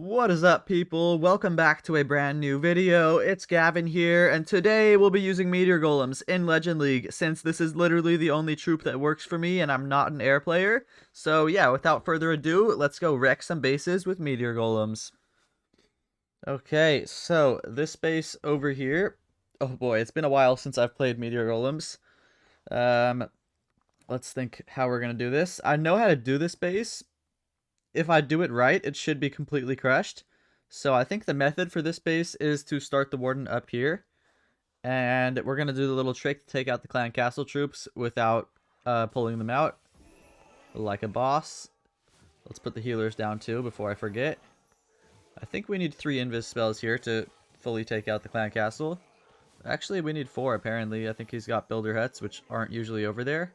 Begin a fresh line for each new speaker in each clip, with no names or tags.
What is up, people? Welcome back to a brand new video. It's Gavin here, and today we'll be using Meteor Golems in Legend League, since this is literally the only troop that works for me and I'm not an air player. So yeah, without further ado, let's go wreck some bases with Meteor Golems. Okay, so this base over here, oh boy, it's been a while since I've played Meteor Golems. Let's think how we're gonna do this. I know how to do this base. If I do it right, it should be completely crushed. So I think the method for this base is to start the warden up here. And we're going to do the little trick to take out the clan castle troops without pulling them out. Like a boss. Let's put the healers down too before I forget. I think we need 3 invis spells here to fully take out the clan castle. Actually, we need 4 apparently. I think he's got builder huts, which aren't usually over there.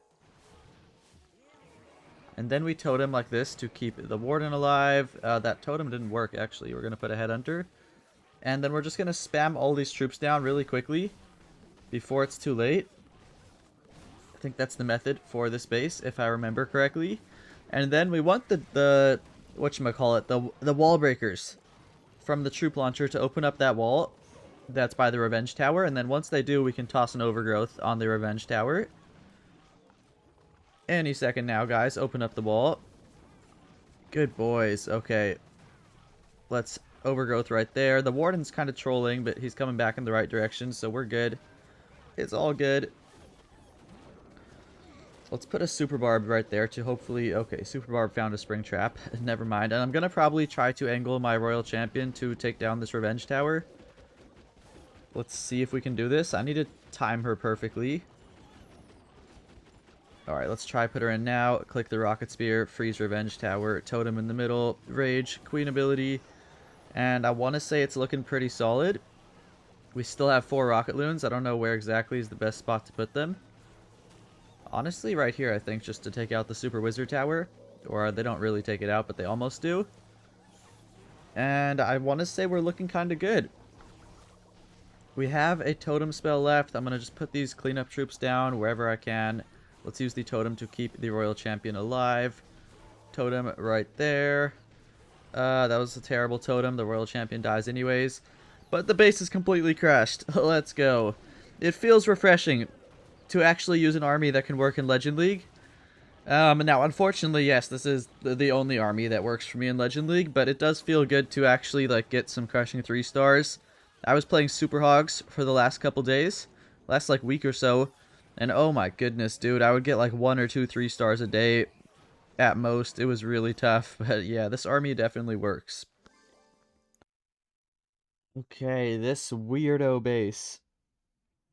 And then we totem like this to keep the warden alive. That totem didn't work, actually. We're going to put a headhunter. And then we're just going to spam all these troops down really quickly before it's too late. I think that's the method for this base, if I remember correctly. And then we want the whatchamacallit, the wall breakers from the troop launcher to open up that wall that's by the revenge tower. And then once they do, we can toss an overgrowth on the revenge tower. Any second now, guys. Open up the wall. Good boys. Okay. Let's overgrowth right there. The warden's kind of trolling, but he's coming back in the right direction, so we're good. It's all good. Let's put a super barb right there to hopefully... Okay, super barb found a spring trap. Never mind. And I'm going to probably try to angle my royal champion to take down this revenge tower. Let's see if we can do this. I need to time her perfectly. Alright, let's try put her in now. Click the rocket spear, freeze revenge tower, totem in the middle, rage, queen ability. And I want to say it's looking pretty solid. We still have 4 rocket loons. I don't know where exactly is the best spot to put them. Honestly, right here, I think, just to take out the super wizard tower. Or they don't really take it out, but they almost do. And I want to say we're looking kind of good. We have a totem spell left. I'm going to just put these cleanup troops down wherever I can. Let's use the totem to keep the royal champion alive. Totem right there. That was a terrible totem. The royal champion dies anyways. But the base is completely crashed. Let's go. It feels refreshing to actually use an army that can work in Legend League. Now, unfortunately, yes, this is the only army that works for me in Legend League. But it does feel good to actually get some crushing 3 stars. I was playing Super Hogs for the last couple days. Last week or so. And oh my goodness, dude, I would get 1 or 2 3 stars a day at most. It was really tough, but yeah, this army definitely works. Okay, this weirdo base.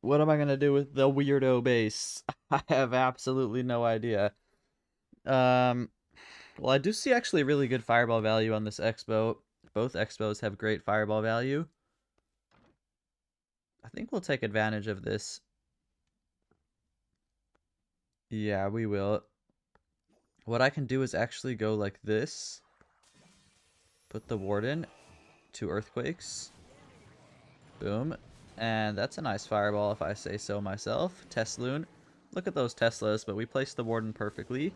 What am I gonna do with the weirdo base? I have absolutely no idea. Well, I do see actually really good fireball value on this expo. Both expos have great fireball value. I think we'll take advantage of this. Yeah, we will. What I can do is actually go like this. Put the warden. 2 earthquakes. Boom. And that's a nice fireball if I say so myself. Tesloon. Look at those Teslas, but we placed the warden perfectly.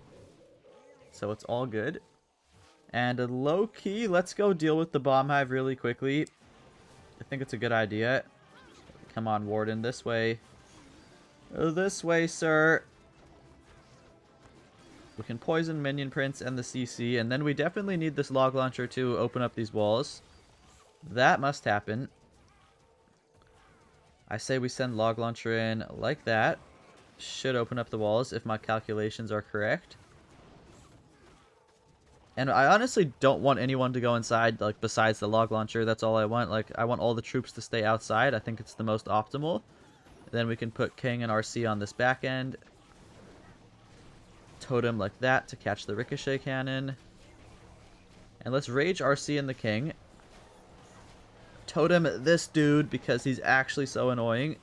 So it's all good. And low key, let's go deal with the bomb hive really quickly. I think it's a good idea. Come on, warden, this way. This way, sir. We can poison minion prince and the CC, and then we definitely need this log launcher to open up these walls. That must happen. I say we send log launcher in like that. Should open up the walls if my calculations are correct. And I honestly don't want anyone to go inside, besides the log launcher. That's all I want. I want all the troops to stay outside. I think it's the most optimal. Then we can put King and RC on this back end. Totem like that to catch the ricochet cannon. And let's rage RC and the King. Totem this dude because he's actually so annoying.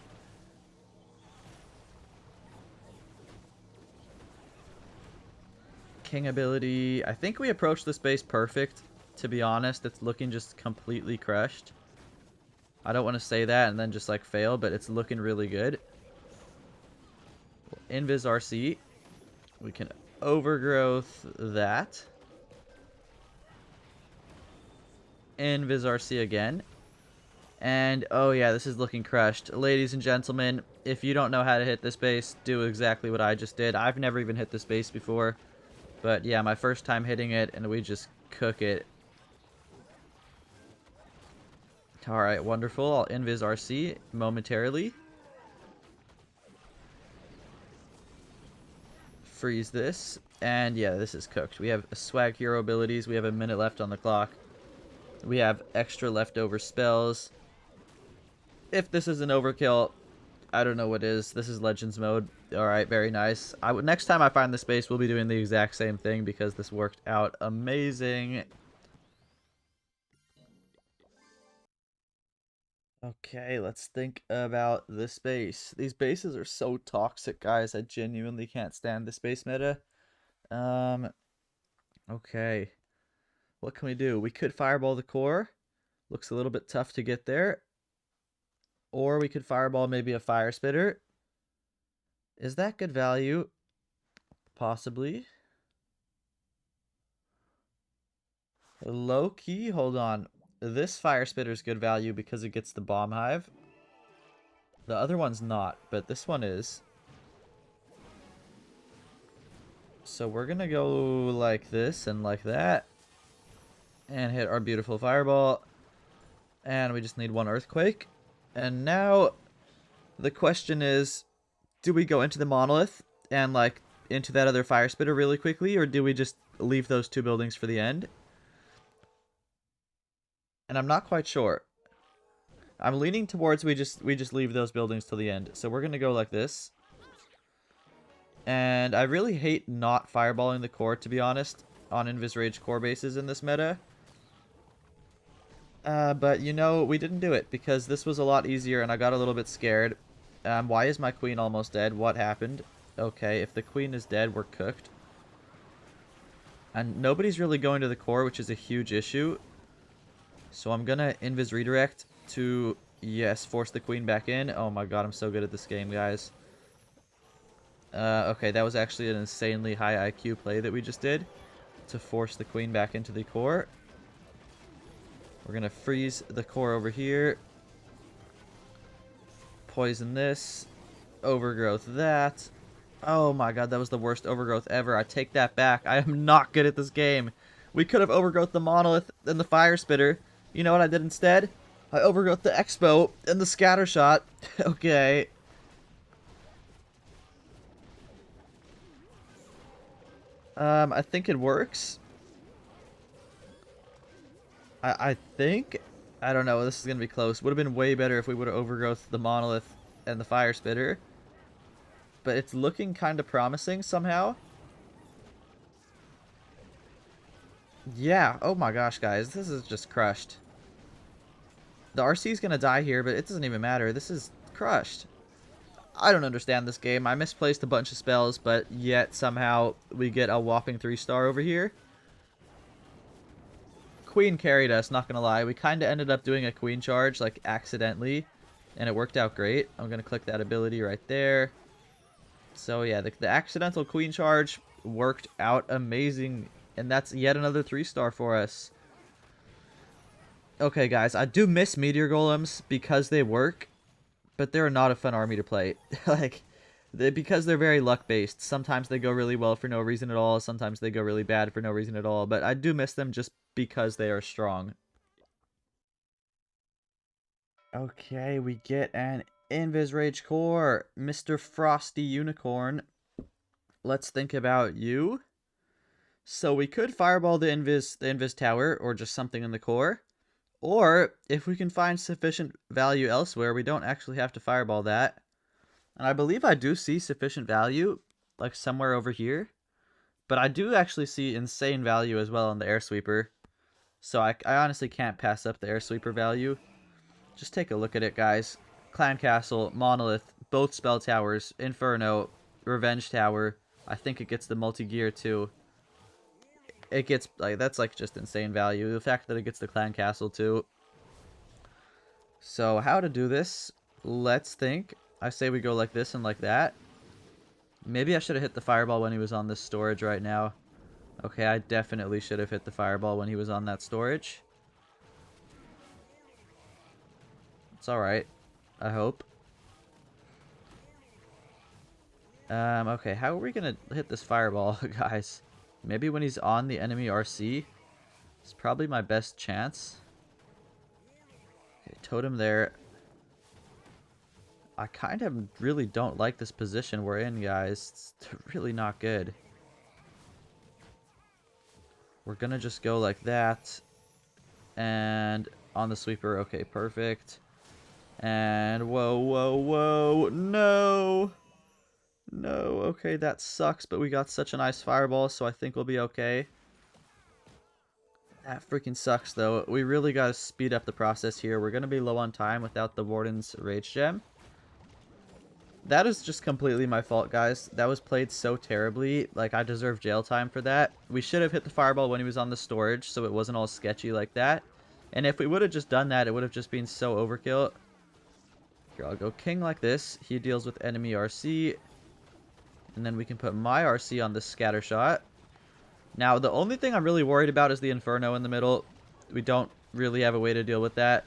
King ability. I think we approached this base perfect. To be honest, it's looking just completely crushed. I don't want to say that and then just fail, but it's looking really good. Invis RC. We can overgrowth that. Invis RC again. And, oh yeah, this is looking crushed. Ladies and gentlemen, if you don't know how to hit this base, do exactly what I just did. I've never even hit this base before. But yeah, my first time hitting it, and we just cook it. Alright, wonderful. I'll Invis RC momentarily. Freeze this. And yeah, this is cooked. We have swag hero abilities. We have a minute left on the clock. We have extra leftover spells. If this is an overkill, I don't know what is. This is Legends mode. Alright, very nice. Next time I find this base, we'll be doing the exact same thing because this worked out amazing. Okay, let's think about this base. These bases are so toxic, guys. I genuinely can't stand this base meta. Okay. What can we do? We could fireball the core. Looks a little bit tough to get there. Or we could fireball maybe a fire spitter. Is that good value? Possibly. Low key, hold on. This fire spitter is good value because it gets the bomb hive. The other one's not, but this one is. So we're gonna go like this and like that. And hit our beautiful fireball. And we just need one earthquake. And now the question is, do we go into the monolith and like into that other fire spitter really quickly, or do we just leave those two buildings for the end? And I'm not quite sure. I'm leaning towards we just leave those buildings till the end. So we're gonna go like this. And I really hate not fireballing the core, to be honest, on Invis Rage core bases in this meta. But you know, we didn't do it because this was a lot easier and I got a little bit scared. Why is my queen almost dead? What happened? Okay, if the queen is dead, we're cooked. And nobody's really going to the core, which is a huge issue. So I'm gonna Invis redirect to, yes, force the queen back in. Oh my god, I'm so good at this game, guys. Okay, that was actually an insanely high IQ play that we just did to force the queen back into the core. We're gonna freeze the core over here. Poison this. Overgrowth that. Oh my god, that was the worst overgrowth ever. I take that back. I am not good at this game. We could have overgrowth the monolith and the fire spitter. You know what I did instead? I overgrowth the expo and the scatter shot. Okay. I think it works. I think. I don't know. This is going to be close. Would have been way better if we would have overgrowth the monolith and the fire spitter. But it's looking kind of promising somehow. Yeah. Oh my gosh, guys. This is just crushed. The RC is going to die here, but it doesn't even matter. This is crushed. I don't understand this game. I misplaced a bunch of spells, but yet somehow we get a whopping 3-star over here. Queen carried us, not gonna lie. We kind of ended up doing a queen charge, like, accidentally, and it worked out great. I'm gonna click that ability right there. So yeah, the accidental queen charge worked out amazing, and that's yet another 3-star for us. Okay, guys, I do miss Meteor Golems because they work, but they're not a fun army to play. Like, because they're very luck-based. Sometimes they go really well for no reason at all. Sometimes they go really bad for no reason at all. But I do miss them just because they are strong. Okay, we get an Invis Rage Core. Mr. Frosty Unicorn. Let's think about you. So we could fireball the Invis Tower, or just something in the core. Or, if we can find sufficient value elsewhere, we don't actually have to fireball that. And I believe I do see sufficient value, like somewhere over here. But I do actually see insane value as well on the air sweeper. So I honestly can't pass up the air sweeper value. Just take a look at it, guys. Clan Castle, Monolith, both spell towers, Inferno, Revenge Tower. I think it gets the multi-gear too. It gets, like, that's like just insane value. The fact that it gets the Clan Castle too. So how to do this? Let's think. I say we go like this and like that. Maybe I should have hit the fireball when he was on this storage right now. Okay, I definitely should have hit the fireball when he was on that storage. It's alright. I hope. Okay, how are we gonna hit this fireball, guys? Maybe when he's on the enemy RC. It's probably my best chance. Okay, totem there. I kind of really don't like this position we're in, guys. It's really not good. We're gonna just go like that. And on the sweeper, okay, perfect. And whoa, whoa, whoa, no! No, okay, that sucks, but we got such a nice fireball, so I think we'll be okay. That freaking sucks, though. We really gotta speed up the process here. We're gonna be low on time without the Warden's Rage Gem. That is just completely my fault, guys. That was played so terribly. Like, I deserve jail time for that. We should have hit the fireball when he was on the storage, so it wasn't all sketchy like that. And if we would have just done that, it would have just been so overkill. Here, I'll go king like this. He deals with enemy RC. And then we can put my RC on the scatter shot. Now, the only thing I'm really worried about is the Inferno in the middle. We don't really have a way to deal with that.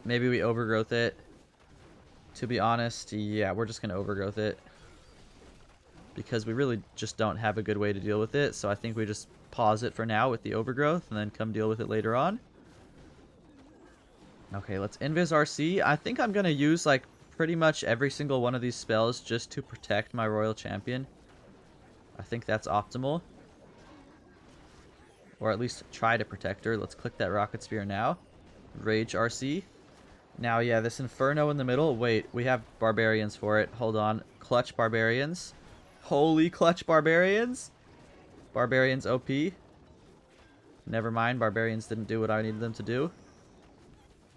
Maybe we Overgrowth it. To be honest, yeah, we're just going to Overgrowth it. Because we really just don't have a good way to deal with it. So I think we just pause it for now with the Overgrowth and then come deal with it later on. Okay, let's Invis RC. I think I'm going to use, like, pretty much every single one of these spells just to protect my Royal Champion. I think that's optimal. Or at least try to protect her. Let's click that Rocket Spear now. Rage RC. Now, yeah, this Inferno in the middle. Wait, we have Barbarians for it. Hold on. Clutch Barbarians. Holy Clutch Barbarians. Barbarians OP. Never mind, Barbarians didn't do what I needed them to do.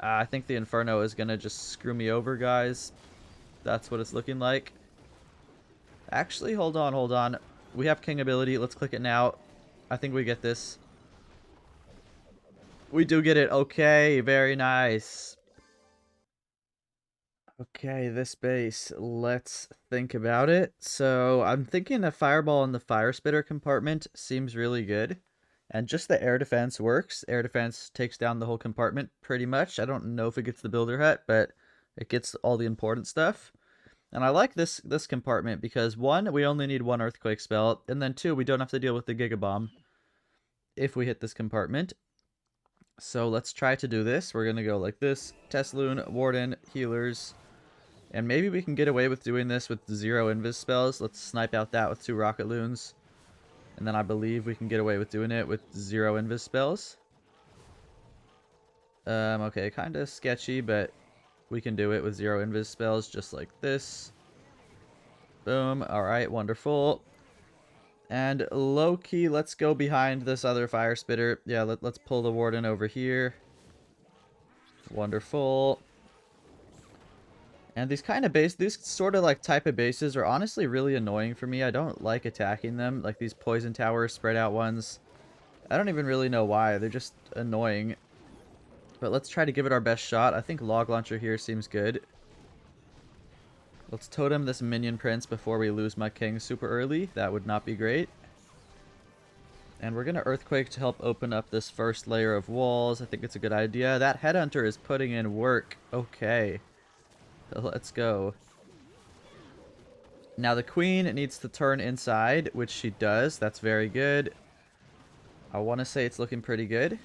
I think the Inferno is going to just screw me over, guys. That's what it's looking like. Actually, hold on, hold on. We have King ability. Let's click it now. I think we get this. We do get it. Okay, very nice. Okay, this base. Let's think about it. So, I'm thinking a fireball in the fire spitter compartment seems really good. And just the air defense works. Air defense takes down the whole compartment pretty much. I don't know if it gets the builder hut, but it gets all the important stuff. And I like this compartment because, one, we only need one earthquake spell, and then two, we don't have to deal with the Giga Bomb if we hit this compartment. So let's try to do this. We're going to go like this. Tesloon, Warden, healers. And maybe we can get away with doing this with 0 invis spells. Let's snipe out that with 2 rocket loons. And then I believe we can get away with doing it with 0 invis spells. Okay, kind of sketchy, but we can do it with 0 invis spells just like this. Boom. Alright, wonderful. And low-key, let's go behind this other fire spitter. Yeah, let's pull the Warden over here. Wonderful. And these kind of these sort of like type of bases are honestly really annoying for me. I don't like attacking them. Like these poison tower spread out ones. I don't even really know why. They're just annoying. But let's try to give it our best shot. I think Log Launcher here seems good. Let's totem this Minion Prince before we lose my king super early. That would not be great. And we're going to Earthquake to help open up this first layer of walls. I think it's a good idea. That Headhunter is putting in work. Okay. Let's go. Now the queen needs to turn inside, which she does. That's very good. I want to say it's looking pretty good.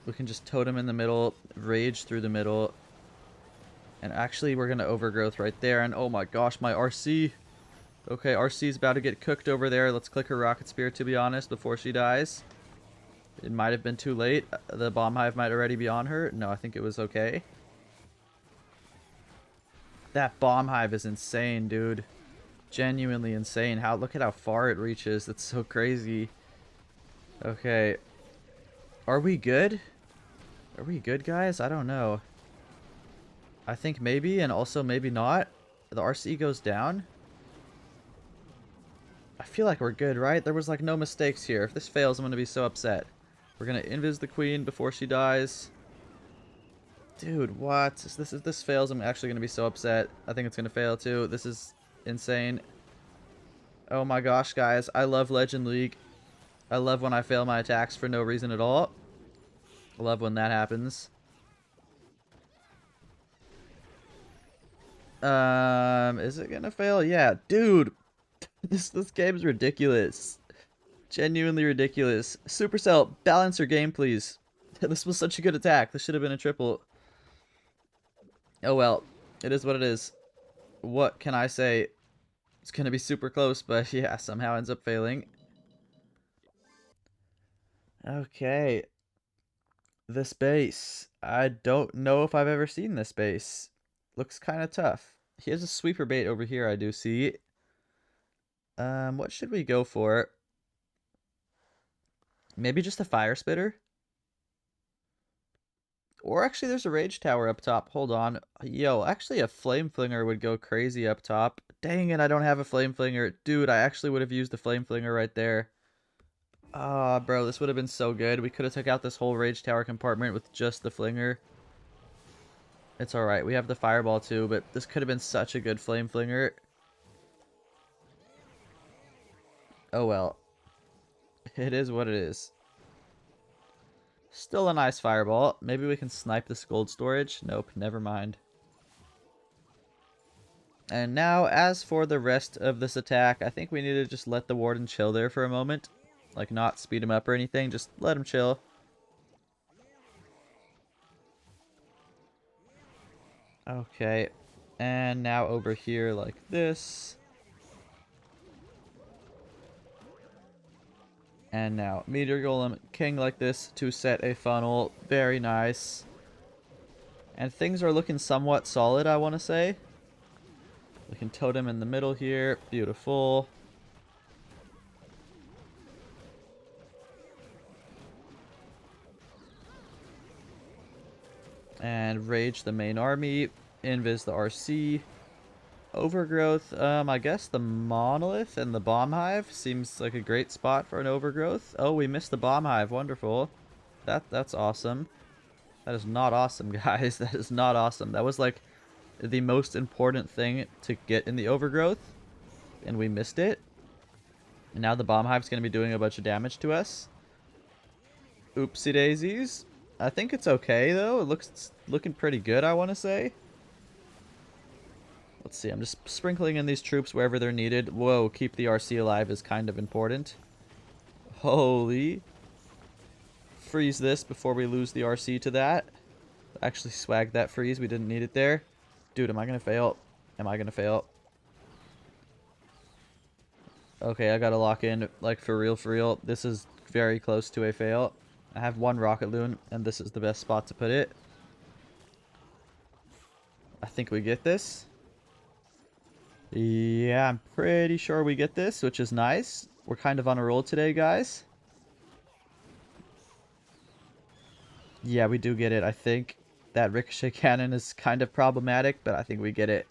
We can just totem in the middle, rage through the middle. And actually we're going to Overgrowth right there. And oh my gosh, my RC. Okay, RC is about to get cooked over there. Let's click her Rocket Spear, to be honest, before she dies. It might have been too late. The Bomb Hive might already be on her. No, I think it was okay. That Bomb Hive is insane, dude. Genuinely insane. Look at how far it reaches. That's so crazy. Okay. Are we good? Are we good, guys? I don't know. I think maybe, and also maybe not. The RC goes down. I feel like we're good, right? There was like no mistakes here. If this fails, I'm going to be so upset. We're going to invis the queen before she dies. Dude, what? If this fails, I'm actually going to be so upset. I think it's going to fail too. This is insane. Oh my gosh, guys. I love Legend League. I love when I fail my attacks for no reason at all. I love when that happens. Is it gonna fail? Yeah, dude. This game's ridiculous. Genuinely ridiculous. Supercell, balance your game, please. This was such a good attack. This should have been a triple. Oh well. It is what it is. What can I say? It's gonna be super close, but yeah, somehow ends up failing. Okay. This base. I don't know if I've ever seen this base. Looks kind of tough. He has a sweeper bait over here, I do see. What should we go for? Maybe just a fire spitter? Or actually, there's a rage tower up top. Hold on. Yo, actually, a flame flinger would go crazy up top. Dang it, I don't have a flame flinger. Dude, I actually would have used the flame flinger right there. Ah, bro, this would have been so good. We could have took out this whole rage tower compartment with just the flinger. It's alright. We have the fireball too, but this could have been such a good flame flinger. Oh well. It is what it is. Still a nice fireball. Maybe we can snipe this gold storage. Nope, never mind. And now, as for the rest of this attack, I think we need to just let the warden chill there for a moment. Like, not speed him up or anything. Just let him chill. Okay. And now over here like this. And now Meteor Golem King like this to set a funnel. Very nice. And things are looking somewhat solid, I want to say. We can totem in the middle here. Beautiful. And rage the main army. Invis the RC. Overgrowth, I guess the monolith and the bomb hive seems like a great spot for an overgrowth. Oh, we missed the bomb hive. Wonderful. That's awesome. That is not awesome, guys. That is not awesome. That was like the most important thing to get in the overgrowth, and we missed it. And now the bomb hive's going to be doing a bunch of damage to us. Oopsie daisies. I think it's okay though. It looks looking pretty good, I want to say. Let's see, I'm just sprinkling in these troops wherever they're needed. Whoa, keep the RC alive is kind of important. Holy. Freeze this before we lose the RC to that. Actually swag that freeze, we didn't need it there. Dude, am I gonna fail? Am I gonna fail? Okay, I gotta lock in, like, for real, for real. This is very close to a fail. I have one rocket loon, and this is the best spot to put it. I think we get this. Yeah, I'm pretty sure we get this, which is nice. We're kind of on a roll today, guys. Yeah, we do get it, I think. That ricochet cannon is kind of problematic, but I think we get it.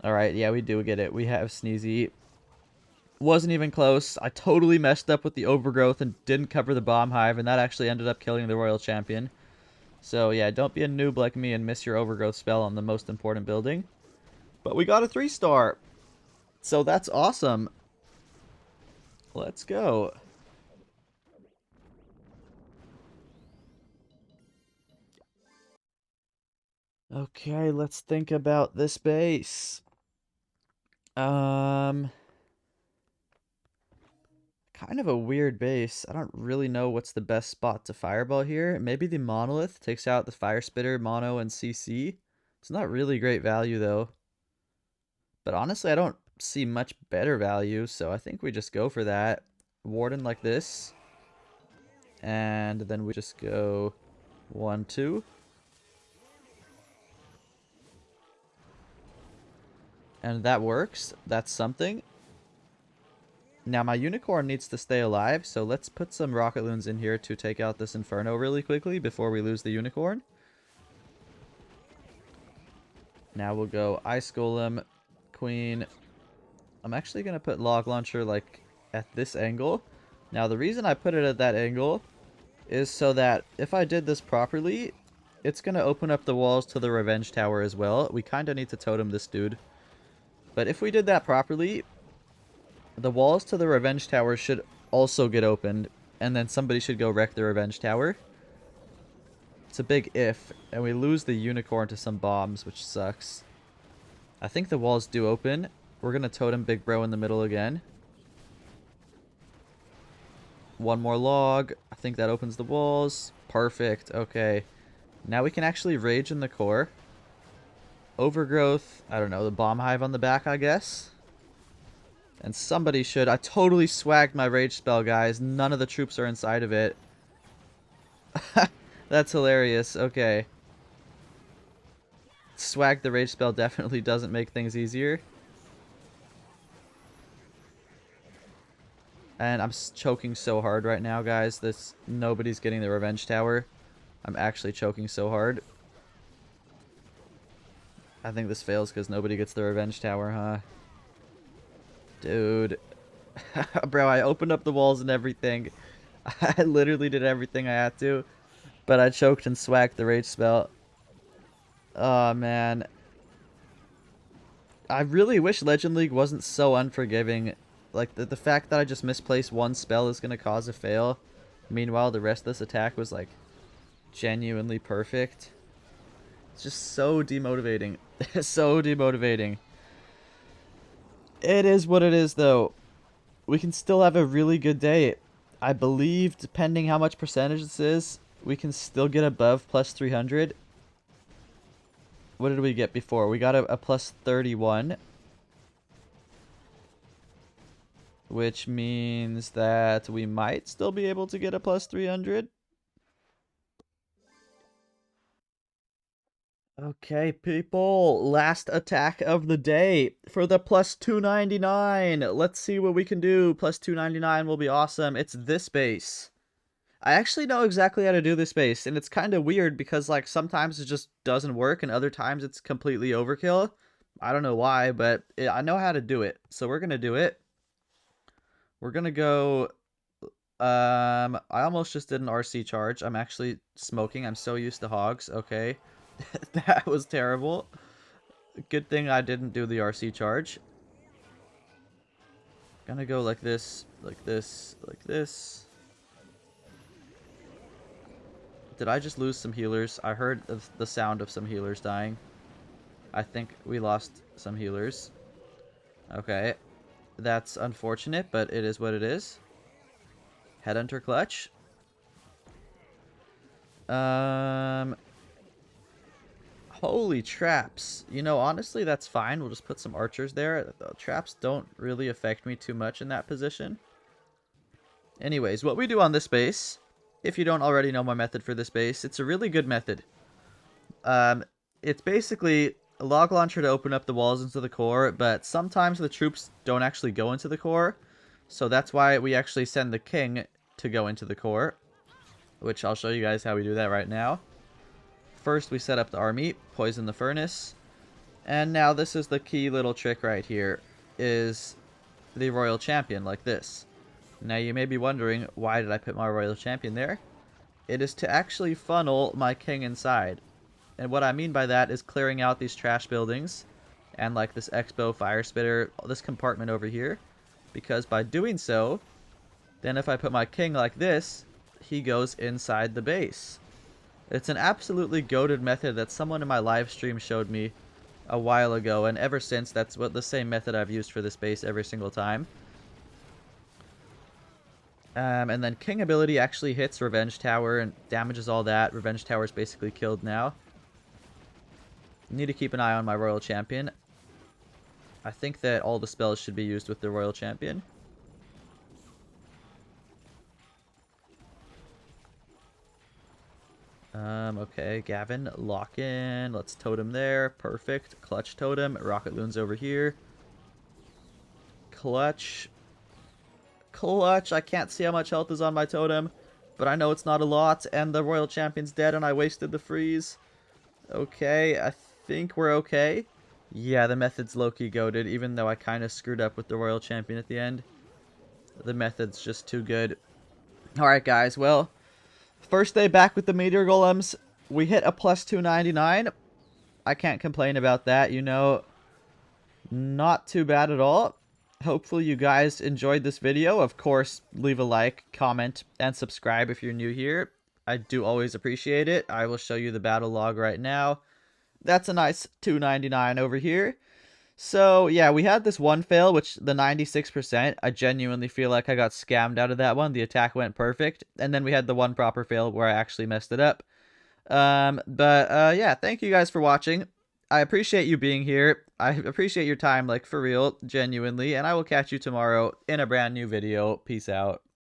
Alright, yeah, we do get it. We have Sneezy. Wasn't even close. I totally messed up with the overgrowth and didn't cover the bomb hive, and that actually ended up killing the royal champion. So yeah, don't be a noob like me and miss your overgrowth spell on the most important building. But we got a 3-star. So that's awesome. Let's go. Okay, let's think about this base. Kind of a weird base. I don't really know what's the best spot to fireball here. Maybe the monolith takes out the fire spitter, mono, and CC. It's not really great value though. But honestly, I don't see much better value, so I think we just go for that. Warden like this. And then we just go 1, 2. And that works. That's something. Now my unicorn needs to stay alive, so let's put some rocket loons in here to take out this inferno really quickly before we lose the unicorn. Now we'll go ice golem, queen. I'm actually going to put log launcher like at this angle. Now the reason I put it at that angle is so that if I did this properly, it's going to open up the walls to the revenge tower as well. We kind of need to totem this dude. But if we did that properly, the walls to the revenge tower should also get opened, and then somebody should go wreck the revenge tower. It's a big if, and we lose the unicorn to some bombs, which sucks. I think the walls do open. We're going to totem Big Bro in the middle again. One more log. I think that opens the walls. Perfect. Okay. Now we can actually rage in the core. Overgrowth. I don't know. The bomb hive on the back, I guess. And somebody should. I totally swagged my rage spell, guys. None of the troops are inside of it. That's hilarious. Okay. Swag the rage spell definitely doesn't make things easier. And I'm choking so hard right now, guys. Nobody's getting the revenge tower. I'm actually choking so hard. I think this fails because nobody gets the revenge tower, huh? Dude. Bro, I opened up the walls and everything. I literally did everything I had to. But I choked and swacked the rage spell. Oh, man. I really wish Legend League wasn't so unforgiving. Like, the fact that I just misplaced one spell is going to cause a fail. Meanwhile, the rest of this attack was, like, genuinely perfect. It's just so demotivating. So demotivating. It is what it is, though. We can still have a really good day. I believe, depending how much percentage this is, we can still get above plus 300. What did we get before? We got a plus 31. Which means that we might still be able to get a plus 300. Okay, people. Last attack of the day for the plus 299. Let's see what we can do. Plus 299 will be awesome. It's this base. I actually know exactly how to do this base, and it's kind of weird because, like, sometimes it just doesn't work, and other times it's completely overkill. I don't know why, but I know how to do it. So we're going to do it. We're going to go... I almost just did an RC charge. I'm actually smoking. I'm so used to hogs. Okay. That was terrible. Good thing I didn't do the RC charge. Gonna go like this, like this, like this. Did I just lose some healers? I heard the sound of some healers dying. I think we lost some healers. Okay. That's unfortunate, but it is what it is. Headhunter clutch. Holy traps. You know, honestly, that's fine. We'll just put some archers there. The traps don't really affect me too much in that position. Anyways, what we do on this base, if you don't already know my method for this base, it's a really good method. It's basically a log launcher to open up the walls into the core, but sometimes the troops don't actually go into the core. So that's why we actually send the king to go into the core, which I'll show you guys how we do that right now. First, we set up the army, poison the furnace, and now this is the key little trick right here, is the royal champion, like this. Now you may be wondering, why did I put my royal champion there? It is to actually funnel my king inside. And what I mean by that is clearing out these trash buildings, and like this expo fire spitter, this compartment over here, because by doing so, then if I put my king like this, he goes inside the base. It's an absolutely goated method that someone in my live stream showed me a while ago, and ever since, that's the same method I've used for this base every single time. And then king ability actually hits revenge tower and damages all that. Revenge tower is basically killed now. Need to keep an eye on my royal champion. I think that all the spells should be used with the royal champion. Okay, Gavin, lock in. Let's totem there. Perfect. Clutch totem. Rocket loons over here. Clutch. Clutch. I can't see how much health is on my totem, but I know it's not a lot, and the royal champion's dead, and I wasted the freeze. Okay, I think we're okay. Yeah, the method's low-key goated, even though I kind of screwed up with the royal champion at the end. The method's just too good. Alright, guys, well, first day back with the Meteor Golems. We hit a plus 299. I can't complain about that, you know. Not too bad at all. Hopefully you guys enjoyed this video. Of course, leave a like, comment, and subscribe if you're new here. I do always appreciate it. I will show you the battle log right now. That's a nice 299 over here. So yeah, we had this one fail, which the 96%, I genuinely feel like I got scammed out of that one. The attack went perfect, and then we had the one proper fail where I actually messed it up. But yeah, thank you guys for watching. I appreciate you being here. I appreciate your time, like for real, genuinely, and I will catch you tomorrow in a brand new video. Peace out.